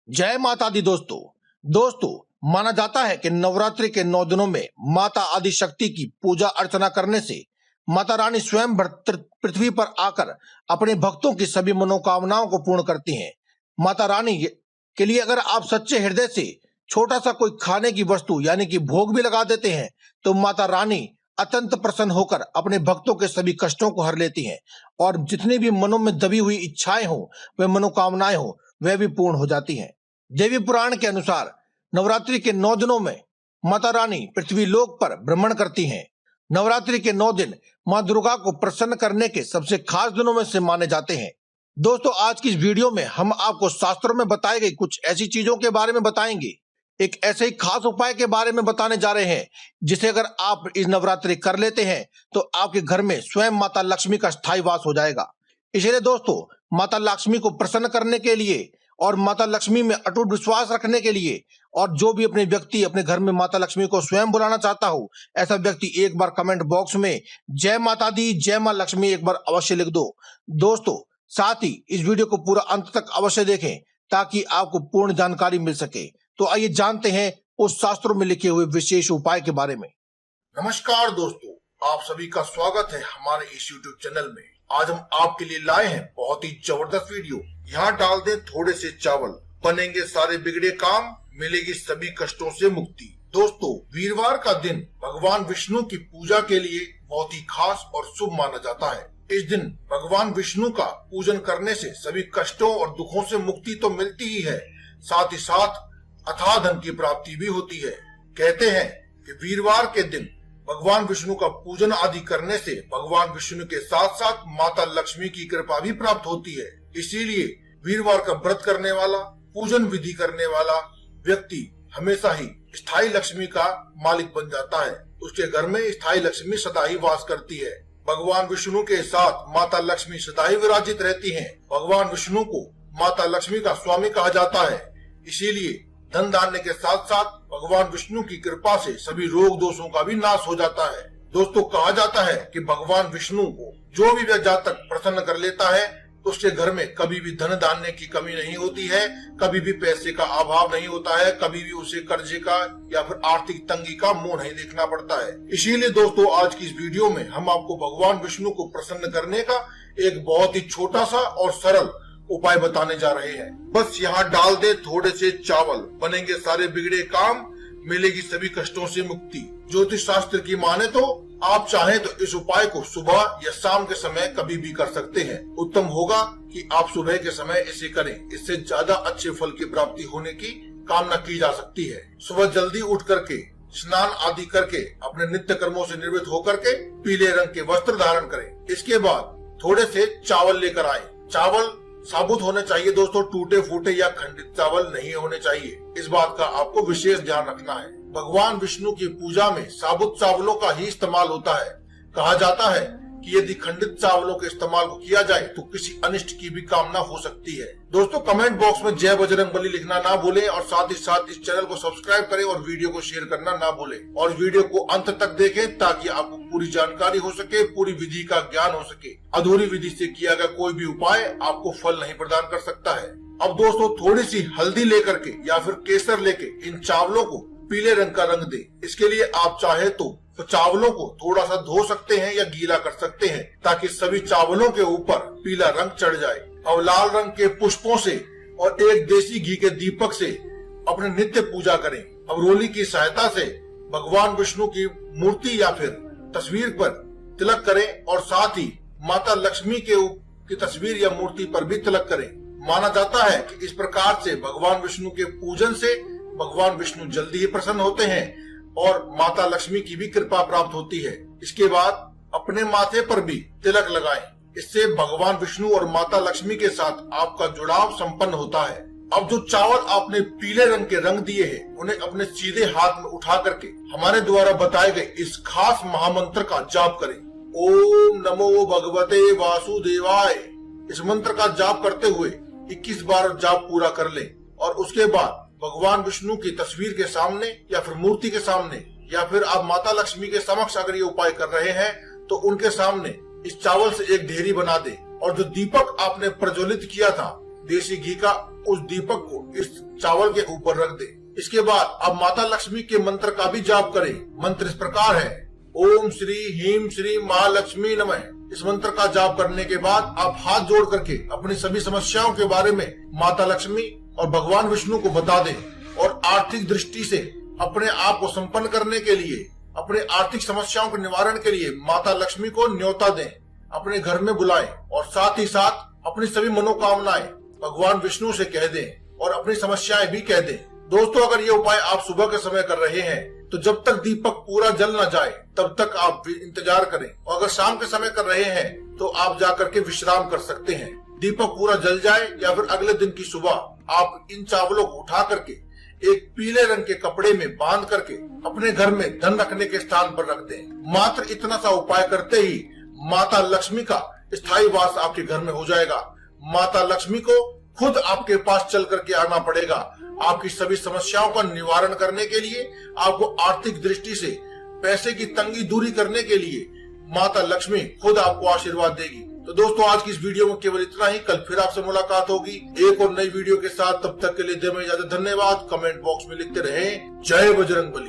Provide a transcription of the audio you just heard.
जय माता दी दोस्तों माना जाता है कि नवरात्रि के 9 दिनों में माता आदि शक्ति की पूजा अर्चना करने से माता रानी स्वयं पृथ्वी पर आकर अपने भक्तों की सभी मनोकामनाओं को पूर्ण करती हैं। माता रानी के लिए अगर आप सच्चे हृदय से छोटा सा कोई खाने की वस्तु यानी कि भोग भी लगा देते हैं तो माता रानी अत्यंत प्रसन्न होकर अपने भक्तों के सभी कष्टों को हर लेती हैं और जितनी भी मनों में दबी हुई इच्छाएं हो, वे मनोकामनाएं हो, वह भी पूर्ण हो जाती हैं। देवी पुराण के अनुसार नवरात्रि के 9 दिनों में माता रानी पृथ्वी लोक पर भ्रमण करती हैं। नवरात्रि के 9 दिन मां दुर्गा को प्रसन्न करने के सबसे खास दिनों में से माने जाते हैं। दोस्तों, आज की इस वीडियो में हम आपको शास्त्रों में बताई गई कुछ ऐसी चीजों के बारे में बताएंगे, एक ऐसे ही खास उपाय के बारे में बताने जा रहे हैं जिसे अगर आप इस नवरात्रि कर लेते हैं तो आपके घर में स्वयं माता लक्ष्मी का स्थायी वास हो जाएगा। इसलिए दोस्तों, माता लक्ष्मी को प्रसन्न करने के लिए और माता लक्ष्मी में अटूट विश्वास रखने के लिए और जो भी अपने व्यक्ति अपने घर में माता लक्ष्मी को स्वयं बुलाना चाहता हो, ऐसा व्यक्ति एक बार कमेंट बॉक्स में जय माता दी, जय मां लक्ष्मी एक बार अवश्य लिख दो। दोस्तों, साथ ही इस वीडियो को पूरा अंत तक अवश्य देखें ताकि आपको पूर्ण जानकारी मिल सके। तो आइए जानते हैं उस शास्त्रों में लिखे हुए विशेष उपाय के बारे में। नमस्कार दोस्तों, आप सभी का स्वागत है हमारे इस YouTube चैनल में। आज हम आपके लिए लाए हैं बहुत ही जबरदस्त वीडियो। यहाँ डाल दें थोड़े से चावल, बनेंगे सारे बिगड़े काम, मिलेगी सभी कष्टों से मुक्ति। दोस्तों, वीरवार का दिन भगवान विष्णु की पूजा के लिए बहुत ही खास और शुभ माना जाता है। इस दिन भगवान विष्णु का पूजन करने से सभी कष्टों और दुखों से मुक्ति तो मिलती ही है, साथ ही साथ अथाह धन की प्राप्ति भी होती है। कहते हैं कि वीरवार के दिन भगवान विष्णु का पूजन आदि करने से भगवान विष्णु के साथ साथ माता लक्ष्मी की कृपा भी प्राप्त होती है। इसीलिए वीरवार का व्रत करने वाला, पूजन विधि करने वाला व्यक्ति हमेशा ही स्थायी लक्ष्मी का मालिक बन जाता है। उसके घर में स्थायी लक्ष्मी सदा ही वास करती है। भगवान विष्णु के साथ माता लक्ष्मी सदा ही विराजित रहती हैं। भगवान विष्णु को माता लक्ष्मी का स्वामी कहा जाता है। इसीलिए धन धान्य के साथ साथ भगवान विष्णु की कृपा से सभी रोग दोषों का भी नाश हो जाता है। दोस्तों, कहा जाता है कि भगवान विष्णु को जो भी जातक प्रसन्न कर लेता है उसके घर में कभी भी धन धान्य की कमी नहीं होती है, कभी भी पैसे का अभाव नहीं होता है, कभी भी उसे कर्जे का या फिर आर्थिक तंगी का मुंह नहीं देखना पड़ता है। इसीलिए दोस्तों, आज की इस वीडियो में हम आपको भगवान विष्णु को प्रसन्न करने का एक बहुत ही छोटा सा और सरल उपाय बताने जा रहे हैं। बस यहाँ डाल दे थोड़े से चावल, बनेंगे सारे बिगड़े काम, मिलेगी सभी कष्टों से मुक्ति। ज्योतिष शास्त्र की माने तो आप चाहें तो इस उपाय को सुबह या शाम के समय कभी भी कर सकते हैं। उत्तम होगा कि आप सुबह के समय इसे करें, इससे ज्यादा अच्छे फल की प्राप्ति होने की कामना की जा सकती है। सुबह जल्दी उठ करके स्नान आदि करके अपने नित्य कर्मों से निवृत्त होकर के पीले रंग के वस्त्र धारण करें। इसके बाद थोड़े से चावल लेकर आए। चावल साबुत होने चाहिए दोस्तों, टूटे फूटे या खंडित चावल नहीं होने चाहिए। इस बात का आपको विशेष ध्यान रखना है। भगवान विष्णु की पूजा में साबुत चावलों का ही इस्तेमाल होता है। कहा जाता है कि यदि खंडित चावलों के इस्तेमाल को किया जाए तो किसी अनिष्ट की भी कामना हो सकती है। दोस्तों, कमेंट बॉक्स में जय बजरंगबली लिखना ना भूलें और साथ ही साथ इस चैनल को सब्सक्राइब करें और वीडियो को शेयर करना ना भूलें और वीडियो को अंत तक देखें ताकि आपको पूरी जानकारी हो सके, पूरी विधि का ज्ञान हो सके। अधूरी विधि से किया गया कोई भी उपाय आपको फल नहीं प्रदान कर सकता है। अब दोस्तों, थोड़ी सी हल्दी लेकर के या फिर केसर लेके इन चावलों को पीले रंग का रंग दे। इसके लिए आप चाहे तो चावलों को थोड़ा सा धो सकते हैं या गीला कर सकते हैं ताकि सभी चावलों के ऊपर पीला रंग चढ़ जाए। अब लाल रंग के पुष्पों से और एक देसी घी के दीपक से अपने नित्य पूजा करें। अब रोली की सहायता से भगवान विष्णु की मूर्ति या फिर तस्वीर पर तिलक करें और साथ ही माता लक्ष्मी की तस्वीर या मूर्ति पर भी तिलक करें। माना जाता है कि इस प्रकार से भगवान विष्णु के पूजन से भगवान विष्णु जल्दी ही प्रसन्न होते हैं और माता लक्ष्मी की भी कृपा प्राप्त होती है। इसके बाद अपने माथे पर भी तिलक लगाएं। इससे भगवान विष्णु और माता लक्ष्मी के साथ आपका जुड़ाव संपन्न होता है। अब जो चावल आपने पीले रंग के रंग दिए हैं उन्हें अपने सीधे हाथ में उठा करके हमारे द्वारा बताए गए इस खास महामंत्र का जाप करें। ओम नमो भगवते वासुदेवाय। इस मंत्र का जाप करते हुए 21 बार जाप पूरा कर लें और उसके बाद भगवान विष्णु की तस्वीर के सामने या फिर मूर्ति के सामने या फिर आप माता लक्ष्मी के समक्ष अगर ये उपाय कर रहे हैं तो उनके सामने इस चावल से एक ढेरी बना दे और जो दीपक आपने प्रज्वलित किया था देसी घी का उस दीपक को इस चावल के ऊपर रख दे। इसके बाद अब माता लक्ष्मी के मंत्र का भी जाप करें। मंत्र इस प्रकार है, ओम श्री ह्रीं श्री महालक्ष्मी नमः। इस मंत्र का जाप करने के बाद आप हाथ जोड़ करके अपनी सभी समस्याओं के बारे में माता लक्ष्मी और भगवान विष्णु को बता दें और आर्थिक दृष्टि से अपने आप को संपन्न करने के लिए, अपने आर्थिक समस्याओं के निवारण के लिए माता लक्ष्मी को न्योता दें, अपने घर में बुलाएं और साथ ही साथ अपनी सभी मनोकामनाएं भगवान विष्णु से कह दें और अपनी समस्याएं भी कह दें। दोस्तों, अगर ये उपाय आप सुबह के समय कर रहे हैं तो जब तक दीपक पूरा जल न जाए तब तक आप इंतजार करें, और अगर शाम के समय कर रहे हैं तो आप जाकर के विश्राम कर सकते हैं। दीपक पूरा जल जाए या फिर अगले दिन की सुबह आप इन चावलों को उठा करके एक पीले रंग के कपड़े में बांध करके अपने घर में धन रखने के स्थान पर रख दें। मात्र इतना सा उपाय करते ही माता लक्ष्मी का स्थायी वास आपके घर में हो जाएगा। माता लक्ष्मी को खुद आपके पास चल करके आना पड़ेगा। आपकी सभी समस्याओं का निवारण करने के लिए, आपको आर्थिक दृष्टि से पैसे की तंगी दूरी करने के लिए माता लक्ष्मी खुद आपको आशीर्वाद देगी। तो दोस्तों, आज की इस वीडियो में केवल इतना ही। कल फिर आपसे मुलाकात होगी एक और नई वीडियो के साथ। तब तक के लिए दें इजाजत। धन्यवाद। कमेंट बॉक्स में लिखते रहें जय बजरंगबली।